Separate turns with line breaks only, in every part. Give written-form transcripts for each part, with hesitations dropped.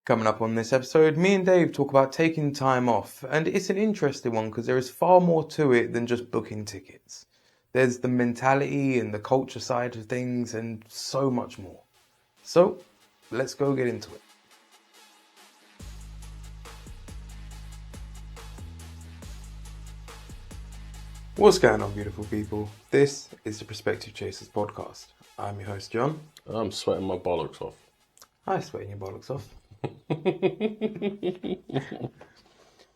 Coming up on this episode, me and Dave talk about taking time off, and it's an interesting one because there is far more to it than just booking tickets. There's the mentality and the culture side of things and so much more. So, let's go get into it. What's going on, beautiful people? This is the Perspective Chasers podcast. I'm your host, John.
I'm sweating my bollocks off.
Hi, sweating your bollocks off. And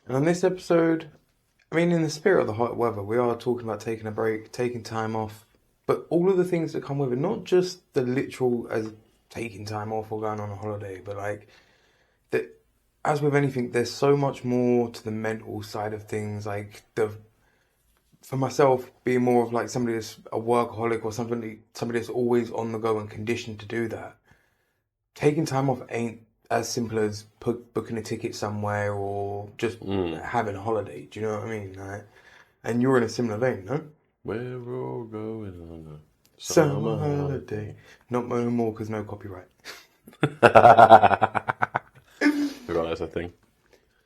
on this episode, in the spirit of the hot weather, we are talking about taking a break, taking time off, but all of the things that come with it, not just the literal as taking time off or going on a holiday, but as with anything, there's so much more to the mental side of things. For myself, being more of like somebody that's a workaholic or somebody that's always on the go and conditioned to do that, taking time off ain't as simple as booking a ticket somewhere or just having a holiday. Do you know what I mean? And you're in a similar vein, no?
We're all going on a
summer holiday. Not no more because no copyright.
Forgot that's a thing.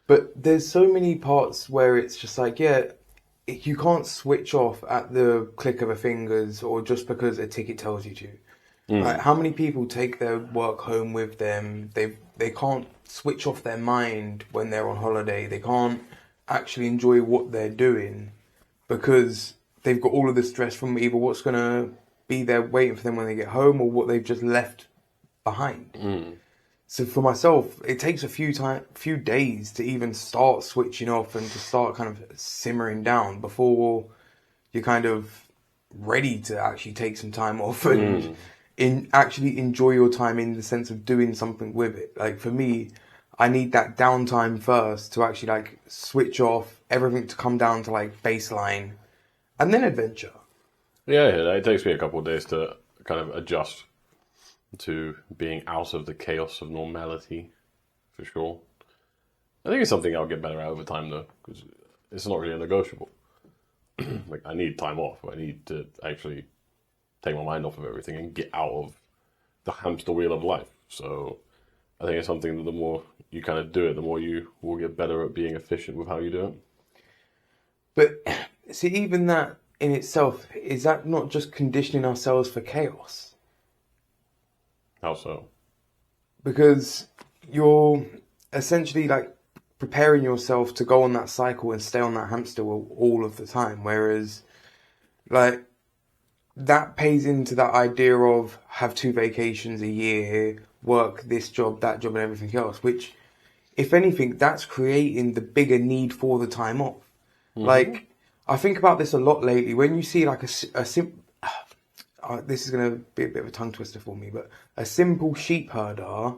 But there's so many parts where it's just like, you can't switch off at the click of a fingers or just because a ticket tells you to. Like, how many people take their work home with them? They can't switch off their mind when they're on holiday. They can't actually enjoy what they're doing because they've got all of the stress from either what's going to be there waiting for them when they get home or what they've just left behind. So for myself, it takes a few days to even start switching off and to start kind of simmering down before you're kind of ready to actually take some time off and actually enjoy your time in the sense of doing something with it. Like for me, I need that downtime first to actually like switch off, everything to come down to like baseline and then adventure.
Yeah, it takes me a couple of days to kind of adjust to being out of the chaos of normality, for sure. I think it's something I'll get better at over time, though, because it's not really a negotiable. Like, I need time off. I need to actually take my mind off of everything and get out of the hamster wheel of life. So I think it's something that the more you kind of do it, the more you will get better at being efficient with how you do it.
But see, even that in itself, is that not just conditioning ourselves for chaos?
How so?
Because you're essentially like preparing yourself to go on that cycle and stay on that hamster wheel all of the time. Whereas, like, that pays into that idea of have 2 vacations a year, work this job, that job, and everything else. Which, if anything, that's creating the bigger need for the time off. Like, I think about this a lot lately. When you see like a simple... this is going to be a bit of a tongue twister for me, but a simple sheep herder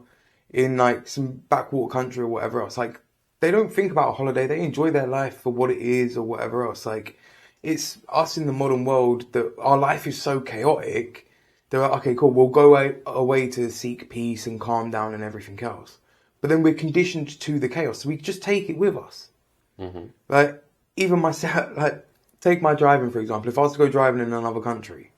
in like some backwater country or whatever else, like they don't think about a holiday. They enjoy their life for what it is or whatever else. Like it's us in the modern world that our life is so chaotic. They're like, okay, cool. We'll go away to seek peace and calm down and everything else. But then we're conditioned to the chaos. So we just take it with us. Like even myself, like take my driving, for example. If I was to go driving in another country,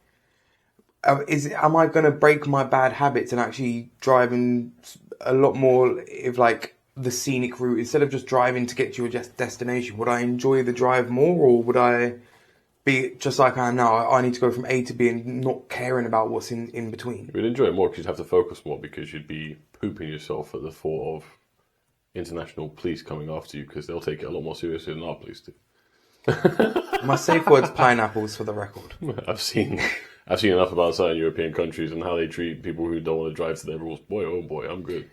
am I going to break my bad habits and actually driving a lot more if like the scenic route instead of just driving to get to your destination? Would I enjoy the drive more, or would I be just like I am now? I need to go from A to B and not caring about what's in between.
You'd enjoy it more because you'd have to focus more because you'd be pooping yourself at the thought of international police coming after you because they'll take it a lot more seriously than our police do.
My safe word's pineapples for the record.
I've seen enough about certain European countries and how they treat people who don't want to drive to their rules. Boy, oh boy, I'm good.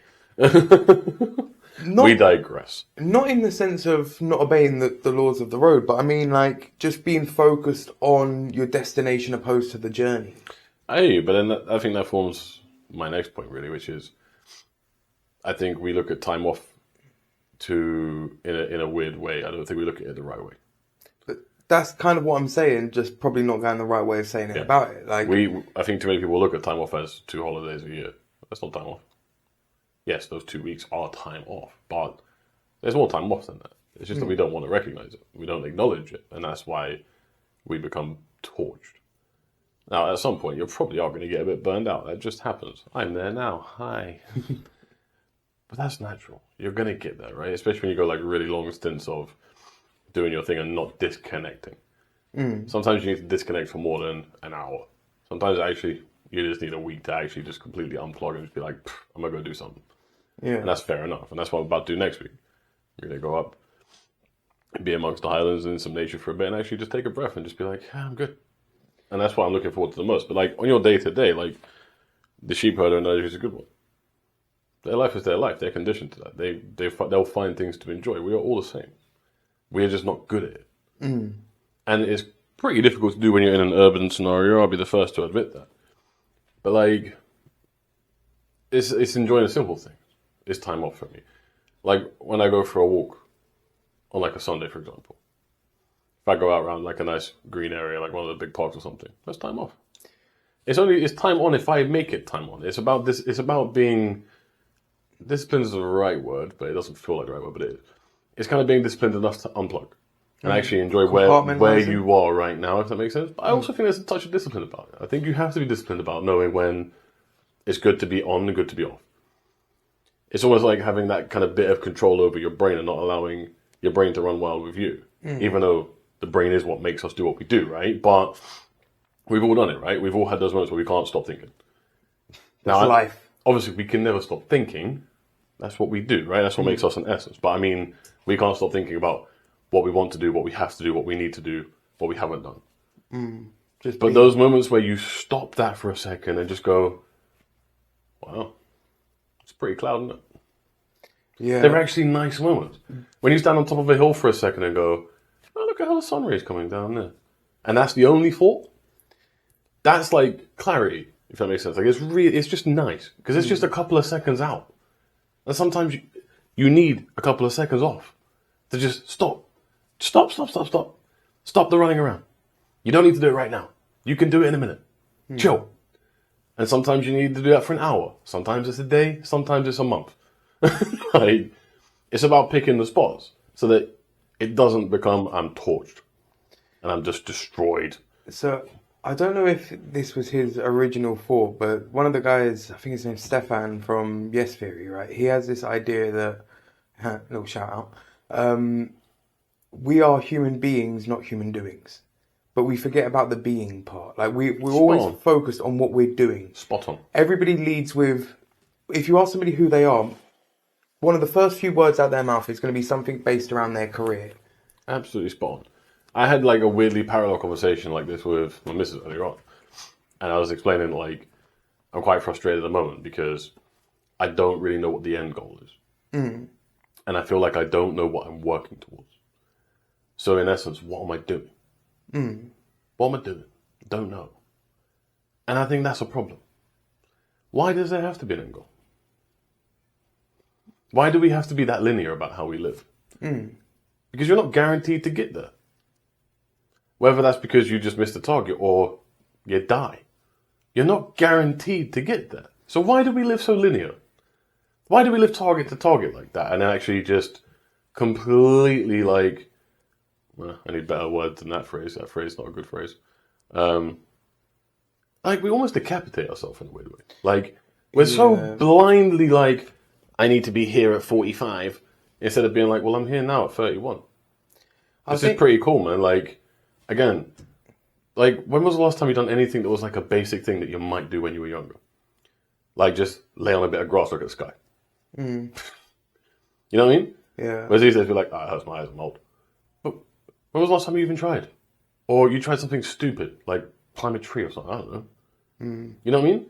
We digress.
Not in the sense of not obeying the laws of the road, but I mean like just being focused on your destination opposed to the journey.
I hear you, but then I think that forms my next point really, which is I think we look at time off in a weird way. I don't think we look at it the right way.
That's kind of what I'm saying, just probably not going the right way of saying it about it. Like
I think too many people look at time off as 2 holidays a year. That's not time off. Yes, those 2 weeks are time off, but there's more time off than that. It's just that we don't want to recognize it. We don't acknowledge it, and that's why we become torched. Now, at some point, you probably are going to get a bit burned out. That just happens. I'm there now. Hi. But that's natural. You're gonna get there, right? Especially when you go like really long stints of doing your thing and not disconnecting. Sometimes you need to disconnect for more than an hour. Sometimes actually you just need a week to actually just completely unplug and just be like, I'm gonna go do something.
Yeah.
And that's fair enough. And that's what I'm about to do next week. We're gonna go up, be amongst the highlands and some nature for a bit, and actually just take a breath and just be like, I'm good. And that's what I'm looking forward to the most. But like on your day to day, like the sheep herder analogy is a good one. Their life is their life. They're conditioned to that. They'll find things to enjoy. We are all the same. We are just not good at it. And it's pretty difficult to do when you're in an urban scenario. I'll be the first to admit that. But like, it's enjoying the simple things. It's time off for me. Like when I go for a walk on like a Sunday, for example. If I go out around like a nice green area, like one of the big parks or something, that's time off. It's time on if I make it time on. It's about this. It's about being disciplined is the right word, but it doesn't feel like the right word. But it is. It's kind of being disciplined enough to unplug and actually enjoy where you are right now, if that makes sense. But I also think there's a touch of discipline about it. I think you have to be disciplined about knowing when it's good to be on and good to be off. It's almost like having that kind of bit of control over your brain and not allowing your brain to run wild with you, even though the brain is what makes us do what we do, right? But we've all done it, right? We've all had those moments where we can't stop thinking.
That's life.
Obviously, we can never stop thinking. That's what we do, right? That's what makes us an essence. But I mean, we can't stop thinking about what we want to do, what we have to do, what we need to do, what we haven't done. But those moments where you stop that for a second and just go, wow, it's pretty cloud, isn't it?
Yeah.
They're actually nice moments. When you stand on top of a hill for a second and go, oh, look at how the sun rays coming down there. And that's the only thought. That's like clarity, if that makes sense. Like it's just nice because it's just a couple of seconds out. And sometimes you need a couple of seconds off to just stop. Stop the running around. You don't need to do it right now. You can do it in a minute. Chill. And sometimes you need to do that for an hour. Sometimes it's a day. Sometimes it's a month. Like, it's about picking the spots so that it doesn't become I'm torched and I'm just destroyed.
So I don't know if this was his original thought, but one of the guys, I think his name's Stefan from Yes Theory, right? He has this idea that, little shout out, we are human beings, not human doings. But we forget about the being part. Like we're always focused on what we're doing.
Spot on.
Everybody leads with, if you ask somebody who they are, one of the first few words out their mouth is going to be something based around their career.
Absolutely spot on. I had like a weirdly parallel conversation like this with my missus earlier on. And I was explaining like, I'm quite frustrated at the moment because I don't really know what the end goal is. And I feel like I don't know what I'm working towards. So in essence, what am I doing? What am I doing? Don't know. And I think that's a problem. Why does there have to be an end goal? Why do we have to be that linear about how we live? Because you're not guaranteed to get there. Whether that's because you just missed the target or you die. You're not guaranteed to get there. So why do we live so linear? Why do we live target to target like that and then actually just completely like... Well, I need better words than that phrase. That phrase is not a good phrase. Like, we almost decapitate ourselves in a weird way. Like, we're so blindly like, I need to be here at 45, instead of being like, well, I'm here now at 31. This is pretty cool, man. Like, again, like, when was the last time you done anything that was like a basic thing that you might do when you were younger? Like, just lay on a bit of grass, look at the sky. You know what I mean?
Yeah.
Whereas these days, we're like, oh, it hurts my eyes, I'm old. When was the last time you even tried? Or you tried something stupid, like climb a tree or something, I don't know. You know what I mean?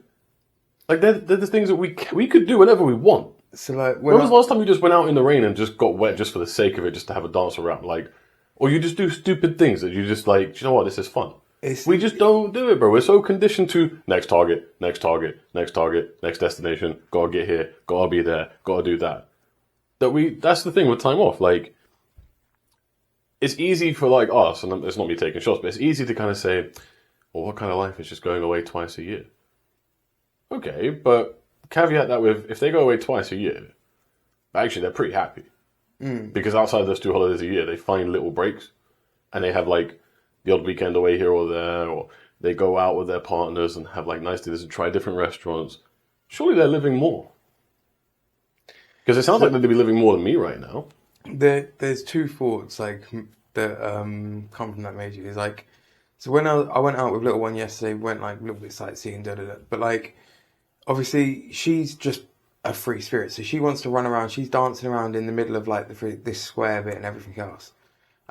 Like, they're the things that we could do whenever we want.
So, like,
when was the last time you just went out in the rain and just got wet just for the sake of it, just to have a dance around? Like, or you just do stupid things that you just like, do you know what, this is fun. We just don't do it, bro. We're so conditioned to next target, next target, next target, next destination, gotta get here, gotta be there, gotta do that. That's the thing with time off, like, it's easy for like us, and it's not me taking shots, but it's easy to kind of say, well, what kind of life is just going away twice a year? Okay, but caveat that with, if they go away twice a year, actually they're pretty happy. Because outside of those 2 holidays a year, they find little breaks, and they have like the odd weekend away here or there, or they go out with their partners and have like nice dinners and try different restaurants. Surely they're living more. Because it sounds like they'd be living more than me right now.
There's two thoughts like that come from that major. Is like, so when I went out with little one yesterday, we went like a little bit sightseeing, but like, obviously she's just a free spirit, so she wants to run around. She's dancing around in the middle of like this square bit and everything else.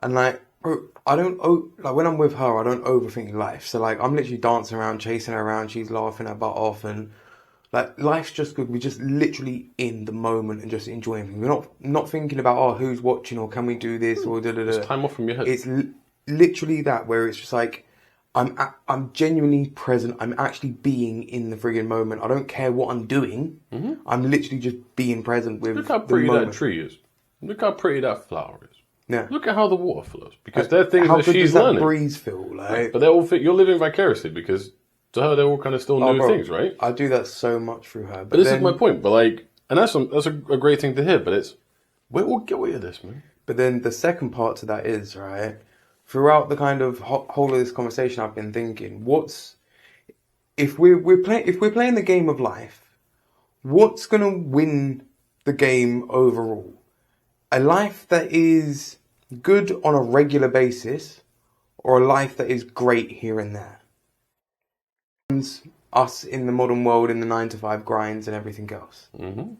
And like, bro, like when I'm with her, I don't overthink life. So like, I'm literally dancing around, chasing her around. She's laughing her butt off, and like life's just good. We're just literally in the moment and just enjoying things. We're not thinking about who's watching or can we do this or da da da.
It's time off from your head.
It's literally that where it's just like I'm genuinely present. I'm actually being in the friggin' moment. I don't care what I'm doing. Mm-hmm. I'm literally just being present with.
Look how pretty that tree is. Look how pretty that flower is.
Yeah.
Look at how the water flows, because they're things
how
that
good
she's
does that
learning.
Breeze feel like?
But they're all you're living vicariously, because to her they're all kind of still new things, right?
I do that so much through her.
But this is my point. But like, and that's a great thing to hear. But it's we'll get away with this, man.
But then the second part to that is right. Throughout the kind of whole of this conversation, I've been thinking, if we're playing the game of life, what's gonna win the game overall? A life that is good on a regular basis, or a life that is great here and there? Us in the modern world, in the 9-to-5 grinds and everything else. Mm-hmm.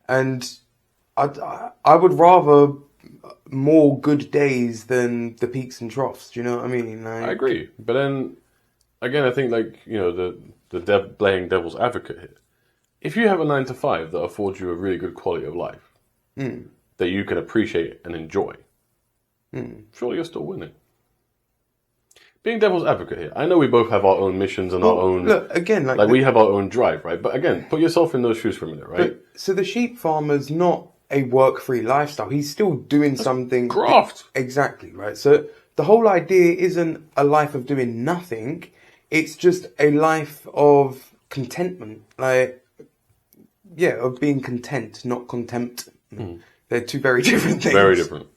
And I would rather more good days than the peaks and troughs. Do you know what I mean? Like,
I agree. But then, again, I think like, you know, playing devil's advocate here. If you have a 9-to-5 that affords you a really good quality of life, that you can appreciate and enjoy, surely you're still winning. Being devil's advocate here, I know we both have our own missions and our own...
Look, again,
like we have our own drive, right? But again, put yourself in those shoes for a minute, right?
So the sheep farmer's not a work-free lifestyle. He's still doing something...
Graft!
Exactly, right? So the whole idea isn't a life of doing nothing. It's just a life of contentment. Like, yeah, of being content, not contempt. They're two very different things.
Very different.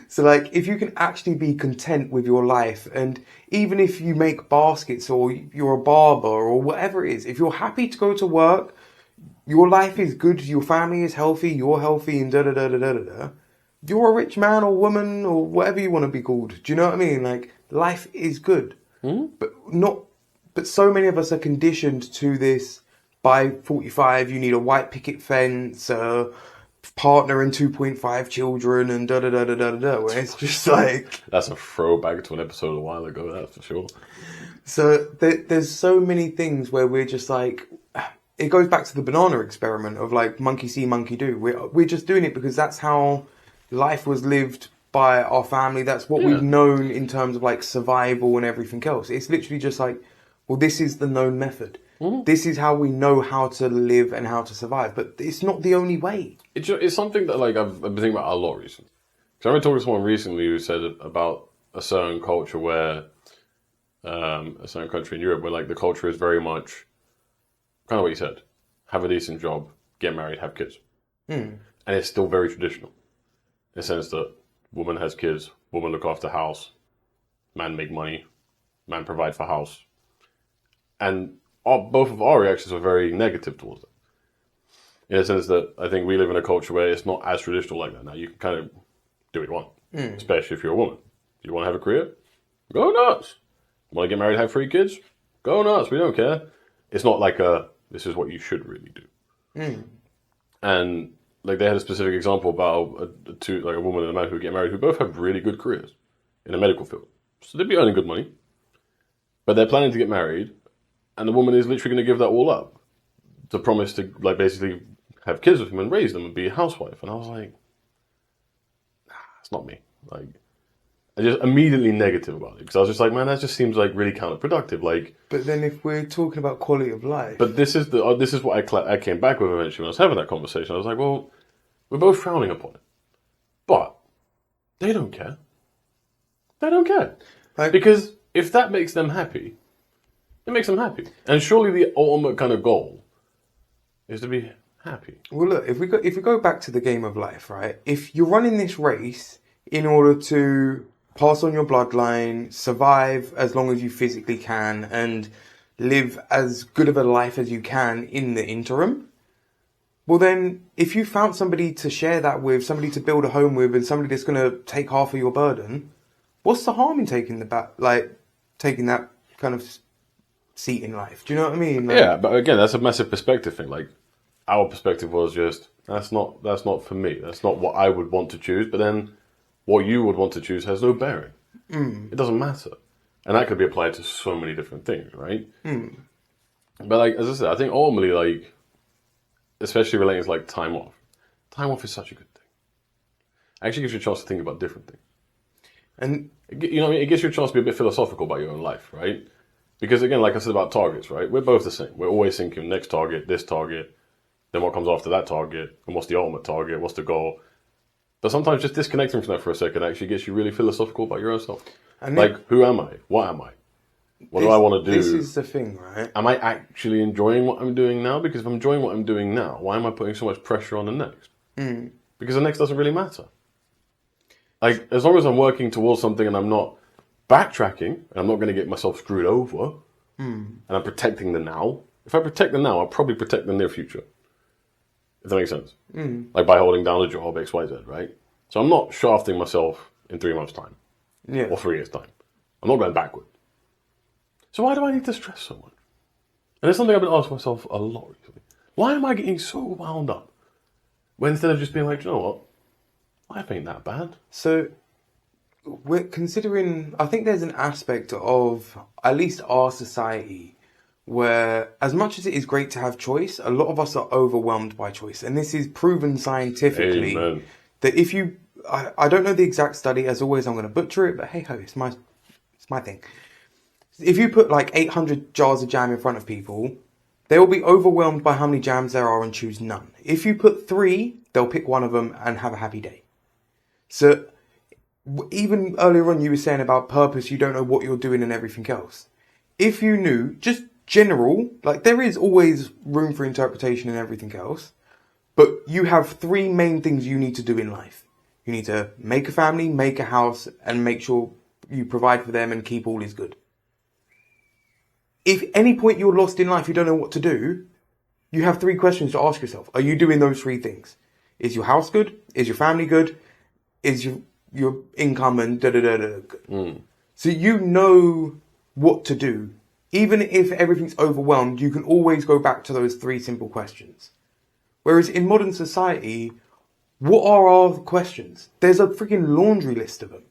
So, like, if you can actually be content with your life, and even if you make baskets or you're a barber or whatever it is, if you're happy to go to work, your life is good, your family is healthy, you're healthy, and da-da-da-da-da-da, you're a rich man or woman or whatever you want to be called. Do you know what I mean? Like, life is good. But so many of us are conditioned to this. By 45, you need a white picket fence, partner and 2.5 children, and da-da-da-da-da-da, where it's just like...
That's a throwback to an episode a while ago, that's for sure.
So there's so many things where we're just like... It goes back to the banana experiment of like, monkey see, monkey do. We're just doing it because that's how life was lived by our family. That's what we've known in terms of like survival and everything else. It's literally just like, well, this is the known method. This is how we know how to live and how to survive, but it's not the only way. It's
something that like I've been thinking about a lot recently. Because I remember talking to someone recently who said about a certain culture where, a certain country in Europe where like the culture is very much kind of what you said: have a decent job, get married, have kids, and it's still very traditional in the sense that woman has kids, woman look after house, man make money, man provide for house, and both of our reactions were very negative towards it. In the sense that I think we live in a culture where it's not as traditional like that. Now, you can kind of do what you want, especially if you're a woman. Do you want to have a career? Go nuts. Want to get married, have 3 kids? Go nuts. We don't care. It's not like this is what you should really do. And like they had a specific example about a woman and a man who get married who both have really good careers in the medical field. So they'd be earning good money. But they're planning to get married. And the woman is literally going to give that all up to promise to, like, basically have kids with him and raise them and be a housewife. And I was like, nah, it's not me. Like, I just immediately negative about it because I was just like, man, that just seems like really counterproductive. Like,
but then if we're talking about quality of life,
but this is what I came back with eventually when I was having that conversation. I was like, well, we're both frowning upon it, but they don't care. They don't care because if that makes them happy. It makes them happy. And surely the ultimate kind of goal is to be happy.
Well, look, if we go back to the game of life, right? If you're running this race in order to pass on your bloodline, survive as long as you physically can, and live as good of a life as you can in the interim, Well, then, if you found somebody to share that with, somebody to build a home with, and somebody that's going to take half of your burden, what's the harm in taking taking that kind of seat in life? Do you know what I mean? Like,
Yeah, but again, that's a massive perspective thing. Like, our perspective was just, that's not for me. That's not what I would want to choose. But then, what you would want to choose has no bearing. It doesn't matter. And that could be applied to so many different things, right? But like, as I said, I think ultimately, like, especially relating to like time off. Time off is such a good thing. It actually gives you a chance to think about different things.
And
You know what I mean? It gives you a chance to be a bit philosophical about your own life, right? Because again, like I said about targets, right? We're both the same. We're always thinking next target, this target, then what comes after that target, and what's the ultimate target, what's the goal. But sometimes just disconnecting from that for a second actually gets you really philosophical about your own self.
And
like, who am I? What am I? What do I want to do?
This is the thing, right?
Am I actually enjoying what I'm doing now? Because if I'm enjoying what I'm doing now, why am I putting so much pressure on the next? Because the next doesn't really matter. Like, as long as I'm working towards something and I'm not backtracking, and I'm not going to get myself screwed over, and I'm protecting the now. If I protect the now, I'll probably protect the near future. If that makes sense. Like by holding down a job, X, Y, Z, right? So I'm not shafting myself in 3 months' time.
Yeah.
Or 3 years' time. I'm not going backward. So why do I need to stress so much? And it's something I've been asking myself a lot recently. Why am I getting so wound up? When instead of just being like, you know what? Life ain't that bad.
So, we're considering, I think there's an aspect of, at least our society, where as much as it is great to have choice, a lot of us are overwhelmed by choice. And this is proven scientifically.
Amen.
That if you, I don't know the exact study, as always I'm going to butcher it, but hey ho, it's my thing. If you put like 800 jars of jam in front of people, they will be overwhelmed by how many jams there are and choose none. If you put 3, they'll pick one of them and have a happy day. So even earlier on you were saying about purpose, you don't know what you're doing and everything else. If you knew, just general, like there is always room for interpretation and everything else, but you have 3 main things you need to do in life. You need to make a family, make a house, and make sure you provide for them and keep all is good. If any point you're lost in life, you don't know what to do, you have 3 questions to ask yourself. Are you doing those 3 things? Is your house good? Is your family good? Is your income and da-da-da-da good? So you know what to do. Even if everything's overwhelmed, you can always go back to those 3 simple questions. Whereas in modern society, what are our questions? There's a freaking laundry list of them.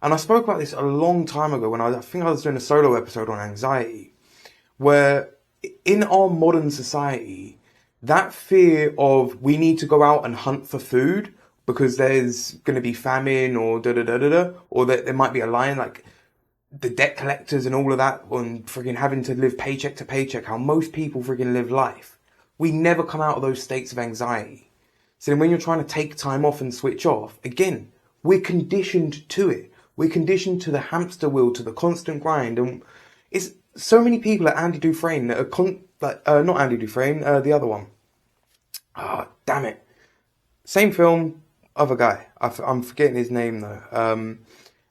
And I spoke about this a long time ago when I think I was doing a solo episode on anxiety. Where in our modern society, that fear of we need to go out and hunt for food because there's going to be famine or da-da-da-da-da, or that there might be a lion, like the debt collectors and all of that, and freaking having to live paycheck to paycheck, how most people freaking live life. We never come out of those states of anxiety. So then when you're trying to take time off and switch off, again, we're conditioned to it. We're conditioned to the hamster wheel, to the constant grind. And it's so many people at Andy Dufresne that are not Andy Dufresne, the other one. Ah, oh, damn it. Same film, other guy. I'm forgetting his name though.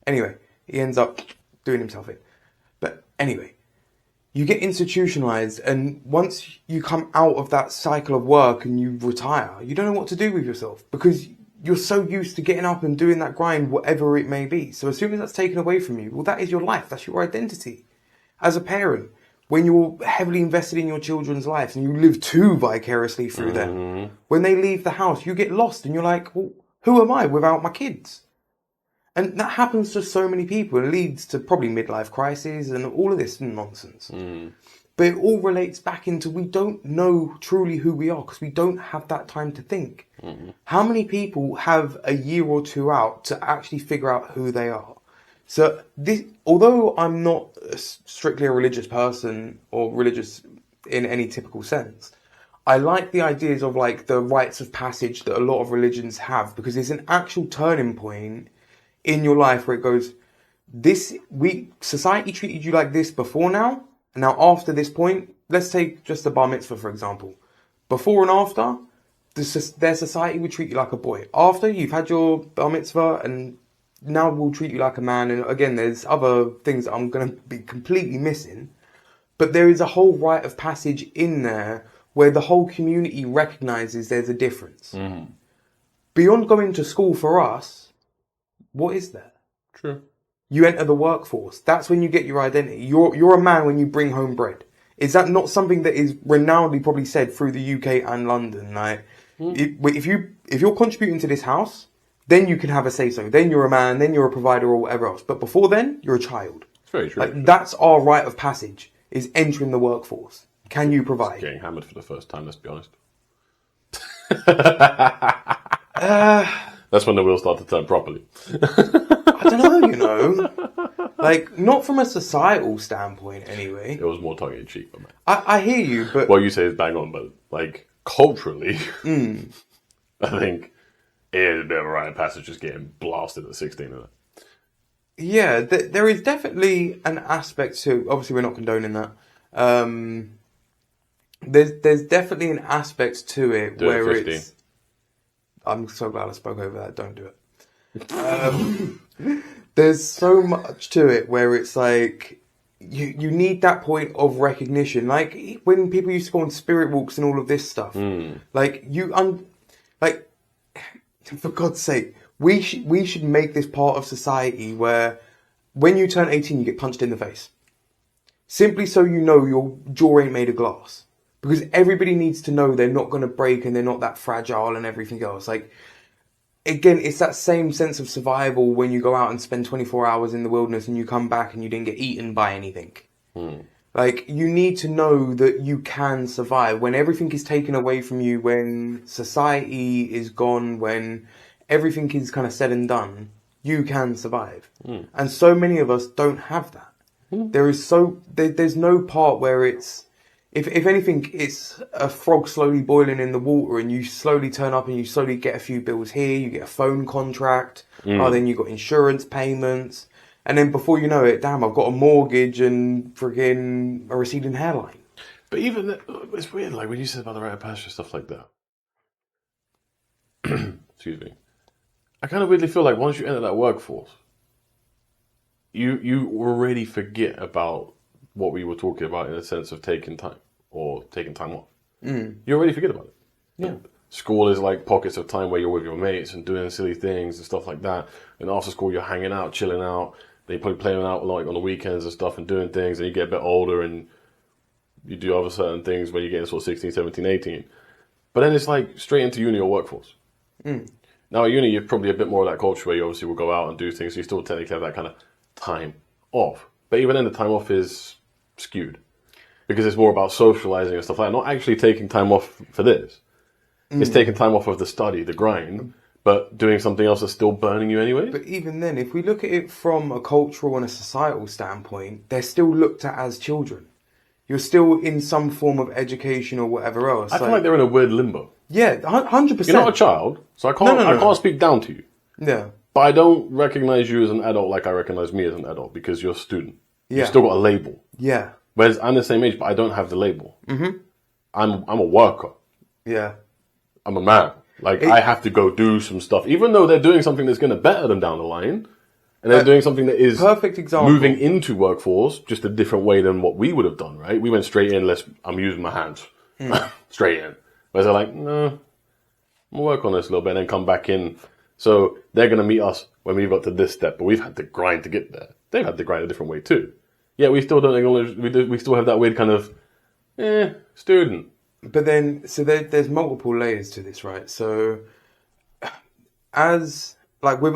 Anyway, he ends up doing himself in. But anyway, you get institutionalized, and once you come out of that cycle of work and you retire, you don't know what to do with yourself because you're so used to getting up and doing that grind, whatever it may be. So as soon as that's taken away from you, well, that is your life. That's your identity. As a parent, when you're heavily invested in your children's lives and you live too vicariously through them, when they leave the house, you get lost and you're like, well, who am I without my kids? And that happens to so many people and leads to probably midlife crises and all of this nonsense. But it all relates back into we don't know truly who we are because we don't have that time to think. How many people have a year or 2 out to actually figure out who they are? So this, although I'm not strictly a religious person or religious in any typical sense, I like the ideas of like the rites of passage that a lot of religions have because it's an actual turning point in your life where it goes, society treated you like this before now, and now after this point, let's take just the bar mitzvah for example. Before and after, their society would treat you like a boy. After you've had your bar mitzvah and now we'll treat you like a man. And again, there's other things that I'm going to be completely missing. But there is a whole rite of passage in there where the whole community recognises there's a difference. Beyond going to school for us, what is there?
True.
You enter the workforce. That's when you get your identity. You're a man when you bring home bread. Is that not something that is renownedly probably said through the UK and London? Like, if you're contributing to this house, then you can have a say so. Then you're a man. Then you're a provider or whatever else. But before then, you're a child.
It's very true.
Like, that's our rite of passage: is entering the workforce. Can you provide?
It's getting hammered for the first time. Let's be honest. That's when the wheels start to turn properly.
I don't know, like, not from a societal standpoint, anyway.
It was more tongue in cheek, man.
I hear you, but
what you say is bang on, but like culturally, I think it is a bit of a rite of passage just getting blasted at 16. Isn't it?
Yeah, there is definitely an aspect to. Obviously, we're not condoning that. There's definitely an aspect to it
Do
where
it at 15.
it's. I'm so glad I spoke over that. Don't do it. There's so much to it where it's like you need that point of recognition. Like when people used to go on spirit walks and all of this stuff. Like like for God's sake, we should make this part of society where when you turn 18 you get punched in the face. Simply so you know your jaw ain't made of glass. Because everybody needs to know they're not going to break and they're not that fragile and everything else. Like, again, it's that same sense of survival when you go out and spend 24 hours in the wilderness and you come back and you didn't get eaten by anything. Like, you need to know that you can survive. When everything is taken away from you, when society is gone, when everything is kind of said and done, you can survive. And so many of us don't have that. There's no part where it's, if anything, it's a frog slowly boiling in the water and you slowly turn up and you slowly get a few bills here, you get a phone contract, then you got insurance payments, and then before you know it, damn, I've got a mortgage and friggin' a receding hairline.
But even, it's weird, like when you said about the rite of passage, stuff like that. Excuse me. I kind of weirdly feel like once you enter that workforce, you already forget about what we were talking about in the sense of taking time or taking time off. You already forget about it.
Yeah.
School is like pockets of time where you're with your mates and doing silly things and stuff like that. And after school, you're hanging out, chilling out. They probably playing out like on the weekends and stuff and doing things. And you get a bit older and you do other certain things when you get into sort of 16, 17, 18. But then it's like straight into uni or workforce. Now at uni, you're probably a bit more of that culture where you obviously will go out and do things. So you still technically have that kind of time off. But even then, the time off is skewed because it's more about socializing and stuff like that. Not actually taking time off for this. It's taking time off of the study, the grind, but doing something else that's still burning you anyway.
But even then, if we look at it from a cultural and a societal standpoint, they're still looked at as children. You're still in some form of education or whatever else.
I feel like they're in a weird limbo.
Yeah, 100%.
You're not a child, so I can't. I can't speak down to you.
Yeah.
But I don't recognize you as an adult like I recognize me as an adult because you're a student.
Yeah.
You've still got a label.
Yeah.
Whereas I'm the same age, but I don't have the label. I'm a worker.
Yeah.
I'm a man. Like, I have to go do some stuff. Even though they're doing something that's going to better them down the line, and they're doing something that is
perfect example.
Moving into workforce just a different way than what we would have done, right? We went straight in, I'm using my hands. Straight in. Whereas they're like, no, I'm going to work on this a little bit and then come back in. So they're going to meet us when we got to this step, but we've had to grind to get there. They've had to grind a different way too. Yeah, we still don't acknowledge, we still have that weird kind of, student.
But then, so there's multiple layers to this, right? So, as like with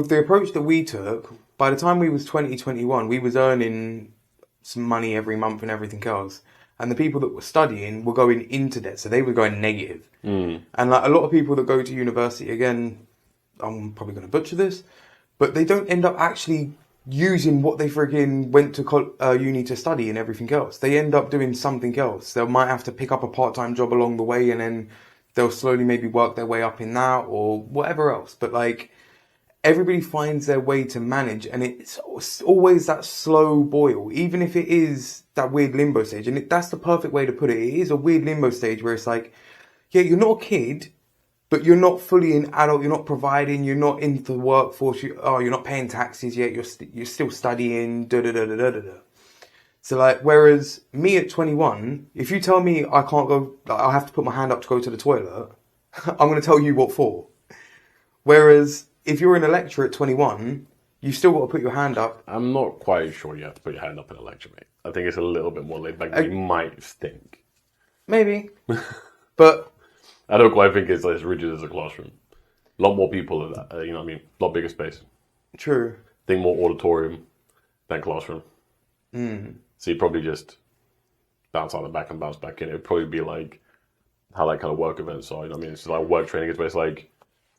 the approach that we took, by the time we was 2021, we was earning some money every month and everything else, and the people that were studying were going into debt, so they were going negative. And like a lot of people that go to university, again, I'm probably going to butcher this, but they don't end up actually using what they friggin' went to uni to study and everything else. They end up doing something else. They might have to pick up a part-time job along the way and then they'll slowly maybe work their way up in that or whatever else. But like, everybody finds their way to manage and it's always that slow boil, even if it is that weird limbo stage. And that's the perfect way to put it. It is a weird limbo stage where it's like, yeah, you're not a kid, but you're not fully an adult, you're not providing, you're not into the workforce, you're not paying taxes yet, you're still studying, da-da-da-da-da-da. So like, whereas me at 21, if you tell me I can't go, like, I have to put my hand up to go to the toilet, I'm going to tell you what for. Whereas if you're in a lecture at 21, you still got to put your hand up.
I'm not quite sure you have to put your hand up in a lecture, mate. I think it's a little bit more laid back than you might think.
Maybe. But
I don't quite think it's as rigid as a classroom. A lot more people, you know what I mean? A lot bigger space.
true.
Think more auditorium than classroom. So you probably just bounce out the back and bounce back in. It would probably be like how like kind of work events are. You know what I mean? It's like work training. It's where it's like,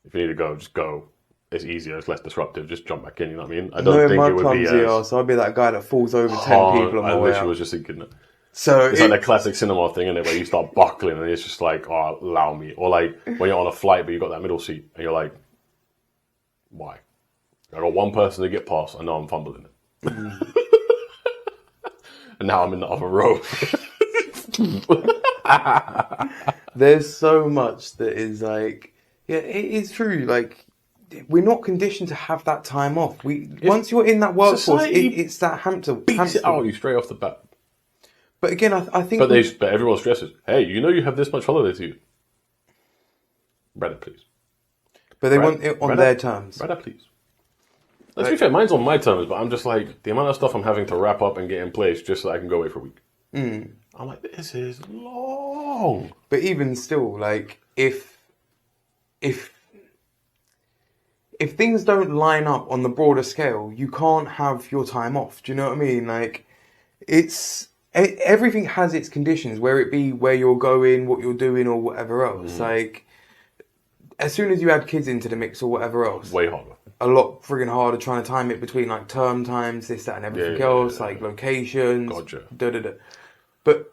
if you need to go, just go. It's easier. It's less disruptive. Just jump back in. You know what I mean? I don't think it would be as
so I'd be that guy that falls over 10
hard.
people on
I
my way
literally
out.
was just thinking that.
So
It's like that classic cinema thing, isn't it, where you start buckling and it's just like, oh, allow me. Or like when you're on a flight but you got that middle seat and you're like, why? I got one person to get past. I know I'm fumbling it. And now I'm in the other row.
there's so much that is like, yeah, it is true. Like, we're not conditioned to have that time off. Once you're in that workforce,
society
it's that hamster.
Beats it out of you straight off the bat.
But again, I think.
But everyone stresses, hey, you know you have this much holiday to you. Reddit, please.
But they want it on their terms.
Reddit, please. Let's be fair, mine's on my terms, but I'm just like, the amount of stuff I'm having to wrap up and get in place just so I can go away for a week. I'm like, this is long.
But even still, like, if things don't line up on the broader scale, you can't have your time off. Do you know what I mean? Like, everything has its conditions, where it be where you're going, what you're doing, or whatever else. Like, as soon as you add kids into the mix or whatever else,
Way harder.
a lot friggin' harder trying to time it between like term times, this, that, and everything else, like locations.
Gotcha.
But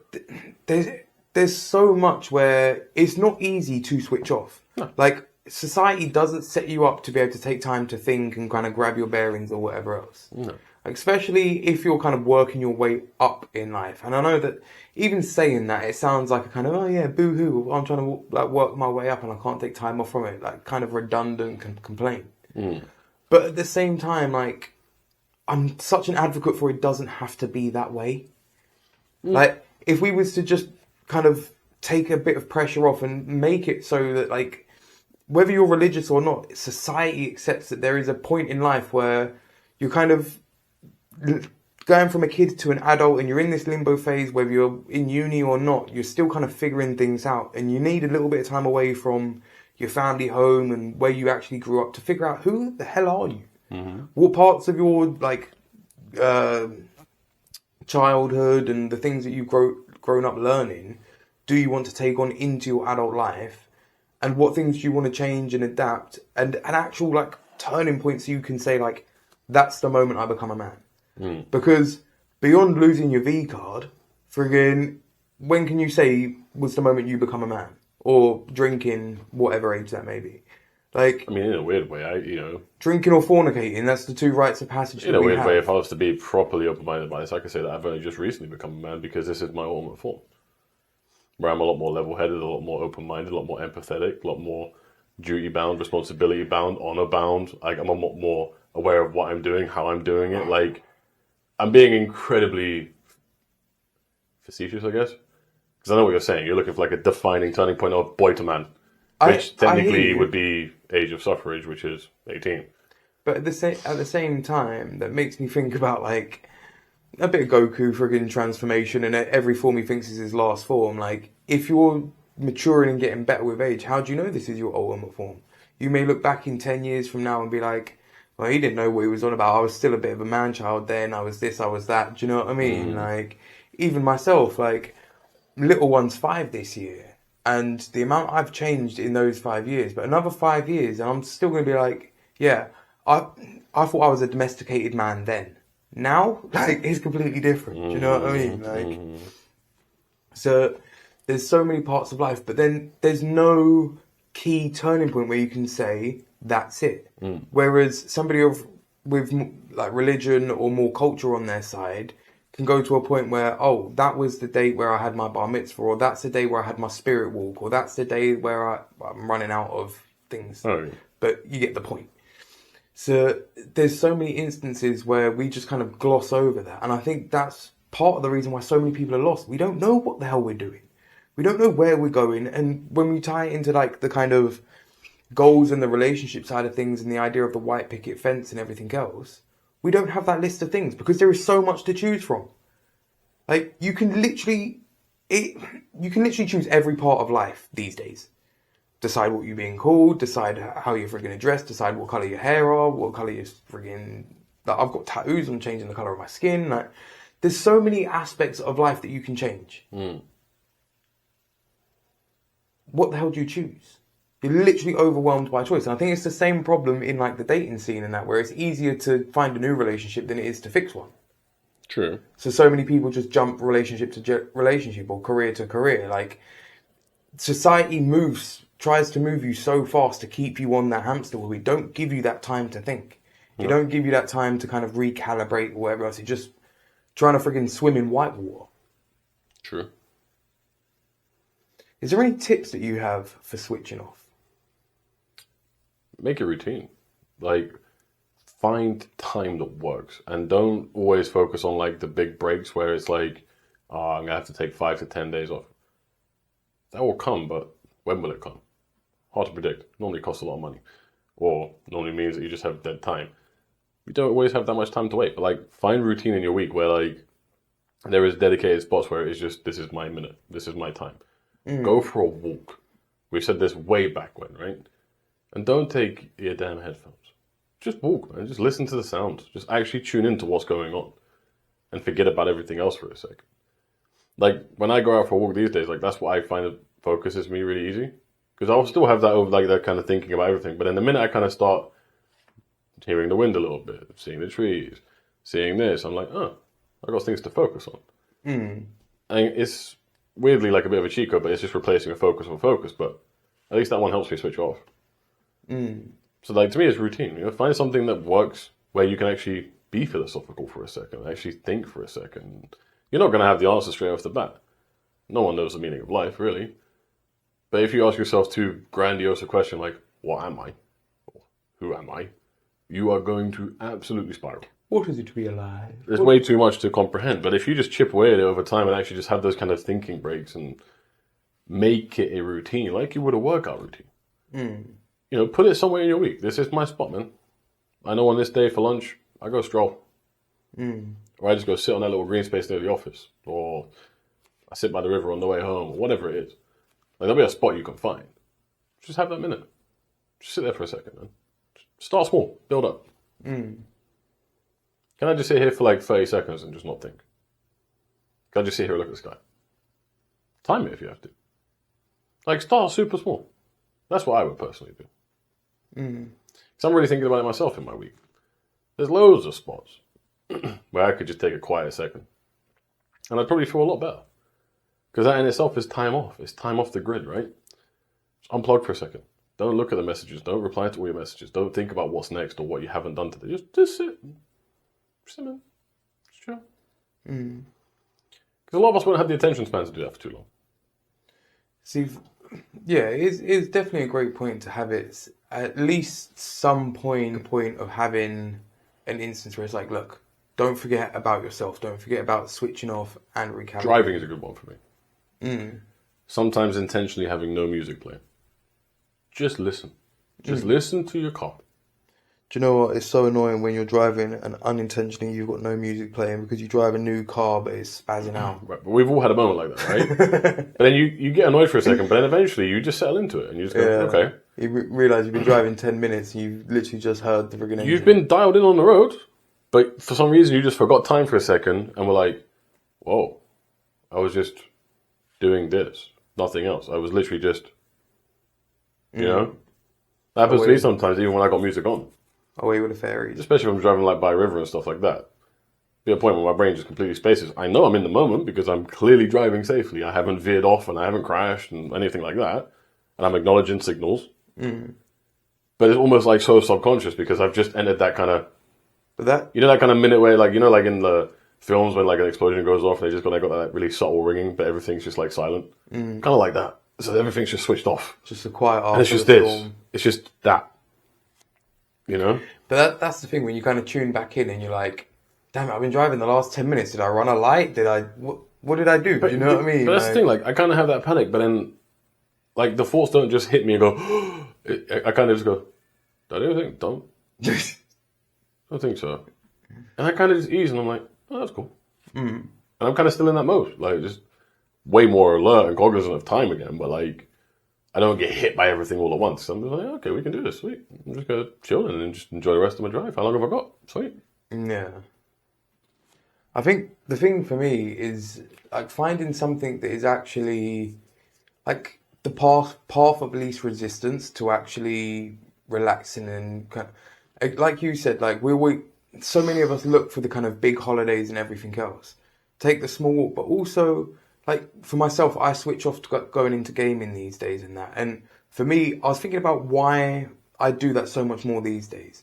there's so much where it's not easy to switch off.
No.
Like, society doesn't set you up to be able to take time to think and kind of grab your bearings or whatever else.
No.
Like, especially if you're kind of working your way up in life. And I know that even saying that, it sounds like a kind of, oh yeah, boo-hoo, I'm trying to like work my way up and I can't take time off from it. Like, kind of redundant complaint. But at the same time, like, I'm such an advocate for it doesn't have to be that way. Like, if we was to just kind of take a bit of pressure off and make it so that, like, whether you're religious or not, society accepts that there is a point in life where you're kind of going from a kid to an adult and you're in this limbo phase, whether you're in uni or not, you're still kind of figuring things out. And you need a little bit of time away from your family home and where you actually grew up to figure out who the hell are you? What parts of your, like, childhood and the things that you've grown up learning do you want to take on into your adult life, and what things do you want to change and adapt, and an actual like turning point so you can say like, that's the moment I become a man. Because beyond losing your V card, friggin', when can you say was the moment you become a man? Or drinking, whatever age that may be. Like,
I mean, in a weird way,
drinking or fornicating, that's the two rites of passage.
in a weird way, if I was to be properly open-minded about this, I could say that I've only just recently become a man because this is my ultimate form. Where I'm a lot more level-headed, a lot more open-minded, a lot more empathetic, a lot more duty-bound, responsibility-bound, honor-bound. Like, I'm a lot more aware of what I'm doing, how I'm doing it. Like, I'm being incredibly facetious, I guess. Because I know what you're saying. You're looking for like a defining turning point of boy to man. Which technically would be age of suffrage, which is 18.
But at the same time, that makes me think about like a bit of Goku friggin' transformation, and every form he thinks is his last form. Like, if you're maturing and getting better with age, how do you know this is your ultimate form? You may look back in 10 years from now and be like, well, he didn't know what he was on about. I was still a bit of a man-child then. I was this, I was that. Do you know what I mean? Like, even myself, like, little one's 5 this year. And the amount I've changed in those 5 years, but another 5 years, and I'm still going to be like, yeah, I thought I was a domesticated man then. Now, like, it's completely different. Do you know what I mean? Like, so there's so many parts of life, but then there's no key turning point where you can say that's it. Whereas somebody with like religion or more culture on their side can go to a point where, oh, that was the date where I had my bar mitzvah, or that's the day where I had my spirit walk, or that's the day where I'm running out of things.
Oh.
But you get the point. So there's so many instances where we just kind of gloss over that. And I think that's part of the reason why so many people are lost. We don't know what the hell we're doing. We don't know where we're going. And when we tie it into like the kind of goals and the relationship side of things and the idea of the white picket fence and everything else, we don't have that list of things because there is so much to choose from. Like you can literally choose every part of life these days. Decide what you're being called, decide how you're friggin' dressed, decide what colour your hair are, what colour you're friggin'... Like, I've got tattoos, I'm changing the colour of my skin. Like, there's so many aspects of life that you can change. What the hell do you choose? You're literally overwhelmed by choice. And I think it's the same problem in like the dating scene and that, where it's easier to find a new relationship than it is to fix one.
True.
So many people just jump relationship to relationship or career to career. Like, society tries to move you so fast to keep you on that hamster wheel. We don't give you that time to think. You don't give you that time to kind of recalibrate or whatever else. You're just trying to friggin' swim in white water.
True.
Is there any tips that you have for switching off?
Make a routine. Like, find time that works. And don't always focus on, like, the big breaks where it's like, I'm going to have to take 5 to 10 days off. That will come, but when will it come? Hard to predict. Normally costs a lot of money. Or normally means that you just have dead time. You don't always have that much time to wait. But, like, find routine in your week where, like, there is dedicated spots where it's just, this is my minute. This is my time. Go for a walk. We've said this way back when, right? And don't take your damn headphones. Just walk, man. Just listen to the sounds. Just actually tune into what's going on. And forget about everything else for a second. Like, when I go out for a walk these days, like, that's what I find that focuses me really easy. Because I'll still have that over, like, that kind of thinking about everything. But in the minute I kind of start hearing the wind a little bit, seeing the trees, seeing this, I'm like, oh, I got things to focus on. And it's weirdly like a bit of a cheat code, but it's just replacing a focus with focus. But at least that one helps me switch off. So, like, to me, it's routine. You know, find something that works where you can actually be philosophical for a second, actually think for a second. You're not going to have the answer straight off the bat. No one knows the meaning of life, really. But if you ask yourself too grandiose a question like, what am I? Or, who am I? You are going to absolutely spiral.
What is it to be alive?
There's way too much to comprehend. But if you just chip away at it over time and actually just have those kind of thinking breaks and make it a routine, like you would a workout routine. You know, put it somewhere in your week. This is my spot, man. I know on this day for lunch, I go stroll. Or I just go sit on that little green space near the office. Or I sit by the river on the way home, or whatever it is. Like, there'll be a spot you can find. Just have that minute. Just sit there for a second, man. Start small. Build up. Can I just sit here for like 30 seconds and just not think? Can I just sit here and look at the sky? Time it if you have to. Like, start super small. That's what I would personally do. Because I'm really thinking about it myself in my week. There's loads of spots where I could just take a quiet second. And I'd probably feel a lot better. Because that in itself is time off. It's time off the grid, right? Just unplug for a second. Don't look at the messages. Don't reply to all your messages. Don't think about what's next or what you haven't done today. Just sit. Just sit, man. Just chill. Because a lot of us won't have the attention span to do that for too long.
See, yeah, it's definitely a great point to have it at least some point of having an instance where it's like, look, don't forget about yourself. Don't forget about switching off and recalibrating.
Driving is a good one for me. Sometimes intentionally having no music playing. Just listen. Just listen to your car.
Do you know what? It's so annoying when you're driving and unintentionally you've got no music playing because you drive a new car but it's spazzing out.
Right, but we've all had a moment like that, right? But then you get annoyed for a second, but then eventually you just settle into it and you just go, okay.
You realise you've been driving 10 minutes and you've literally just heard the friggin' engine.
You've been dialed in on the road, but for some reason you just forgot time for a second and were like, whoa, I was just doing this, nothing else. I was literally just, you know? That happens to me sometimes, even when I got music on.
Away with the fairies.
Especially if I'm driving like by a river and stuff like that. Be a point where my brain just completely spaces. I know I'm in the moment because I'm clearly driving safely. I haven't veered off and I haven't crashed and anything like that. And I'm acknowledging signals. But it's almost like so subconscious because I've just entered that kind of...
But that...
You know that kind of minute where, like, you know, like in the films when like an explosion goes off and they just got that really subtle ringing, but everything's just like silent. Kind of like that. So everything's just switched off.
Just a quiet after
and it's just
the
this.
storm.
It's just that. You know?
But that's the thing, when you kind of tune back in and you're like, damn it, I've been driving the last 10 minutes. Did I run a light? What did I do?
But,
you know what I mean?
But that's the thing, like, I kind of have that panic, but then, like, the thoughts don't just hit me and go, I kind of just go, I don't think, don't think so. And I kind of just ease, and I'm like, oh, that's cool. And I'm kind of still in that mode, like, just way more alert and cognizant of time again, but, like, I don't get hit by everything all at once. I'm just like, okay, we can do this, sweet. I'm just going to chill and just enjoy the rest of my drive. How long have I got? Sweet.
Yeah. I think the thing for me is like finding something that is actually like the path of least resistance to actually relaxing and kind of, like you said, like we so many of us look for the kind of big holidays and everything else. Take the small walk, but also like for myself, I switch off to going into gaming these days and that. And for me, I was thinking about why I do that so much more these days.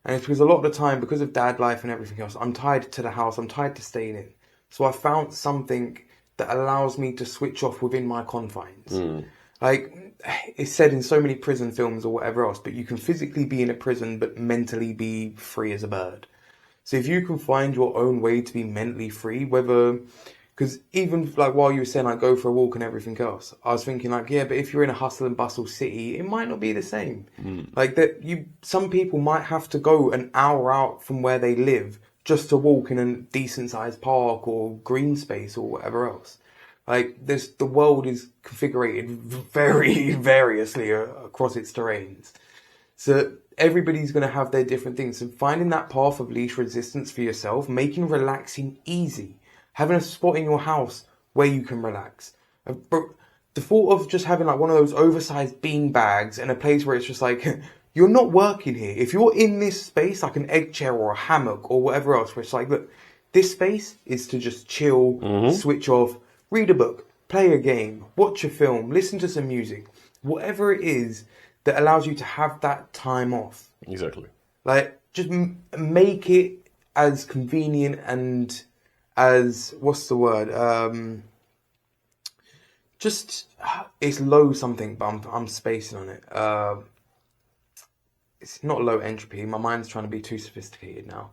And it's because a lot of the time, because of dad life and everything else, I'm tied to the house, I'm tied to staying in. So I found something that allows me to switch off within my confines. Like, it's said in so many prison films or whatever else, but you can physically be in a prison, but mentally be free as a bird. So if you can find your own way to be mentally free, whether... Because even like while you were saying like go for a walk and everything else, I was thinking like, yeah, but if you're in a hustle and bustle city, it might not be the same. Like that, some people might have to go an hour out from where they live just to walk in a decent sized park or green space or whatever else. Like the world is configured very variously across its terrains. So everybody's going to have their different things. So finding that path of least resistance for yourself, making relaxing easy. Having a spot in your house where you can relax. The thought of just having like one of those oversized bean bags and a place where it's just like, you're not working here. If you're in this space, like an egg chair or a hammock or whatever else, where it's like, look, this space is to just chill, switch off, read a book, play a game, watch a film, listen to some music. Whatever it is that allows you to have that time off.
Exactly.
Like, just make it as convenient and... as what's the word? Just it's low something, but I'm spacing on it. It's not low entropy. My mind's trying to be too sophisticated now.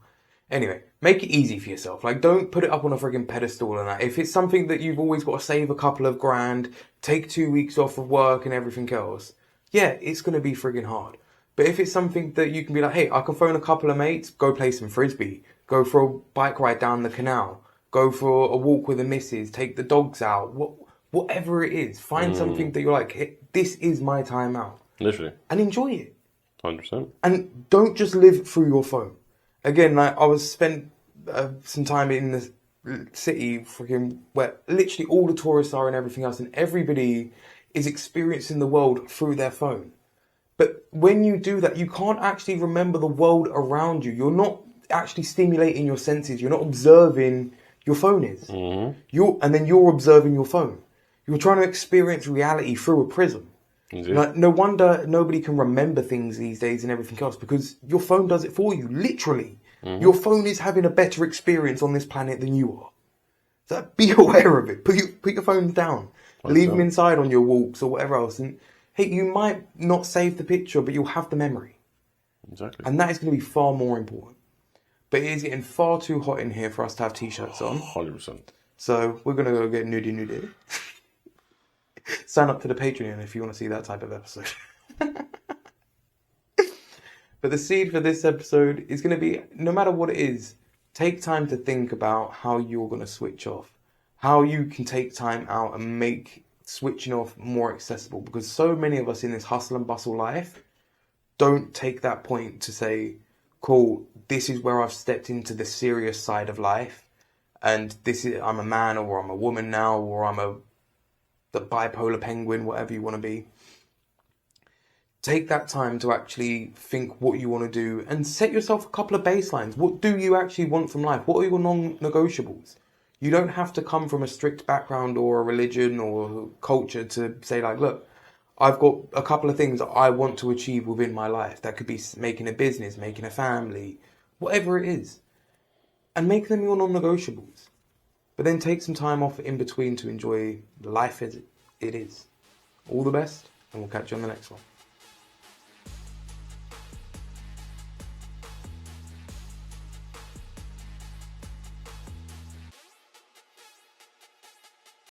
Anyway, make it easy for yourself. Like, don't put it up on a frigging pedestal and that. If it's something that you've always got to save a couple of grand, take 2 weeks off of work and everything else, yeah, it's gonna be frigging hard. But if it's something that you can be like, hey, I can phone a couple of mates, go play some frisbee, go for a bike ride down the canal. Go for a walk with the missus, take the dogs out, whatever it is. Find something that you're like, hey, this is my time out.
Literally.
And enjoy it.
100%.
And don't just live through your phone. Again, like I was spent some time in the city freaking where literally all the tourists are and everything else, and everybody is experiencing the world through their phone. But when you do that, you can't actually remember the world around you. You're not actually stimulating your senses. You're not observing... your phone is. And then you're observing your phone. You're trying to experience reality through a prism. Like, no wonder nobody can remember things these days and everything else because your phone does it for you, literally. Your phone is having a better experience on this planet than you are. So be aware of it. Put your phones down. Leave them inside on your walks or whatever else. And hey, you might not save the picture, but you'll have the memory.
Exactly.
And that is going to be far more important. But it is getting far too hot in here for us to have t-shirts on.
100%.
So we're going to go get nudie. Sign up to the Patreon if you want to see that type of episode. But the seed for this episode is going to be, no matter what it is, take time to think about how you're going to switch off. How you can take time out and make switching off more accessible. Because so many of us in this hustle and bustle life don't take that point to say, cool, this is where I've stepped into the serious side of life, and I'm a man or I'm a woman now, or I'm the bipolar penguin, whatever you want to be. Take that time to actually think what you want to do and set yourself a couple of baselines. What do you actually want from life? What are your non-negotiables? You don't have to come from a strict background or a religion or culture to say like, look, I've got a couple of things I want to achieve within my life. That could be making a business, making a family, whatever it is. And make them your non-negotiables. But then take some time off in between to enjoy life as it is. All the best, and we'll catch you on the next one.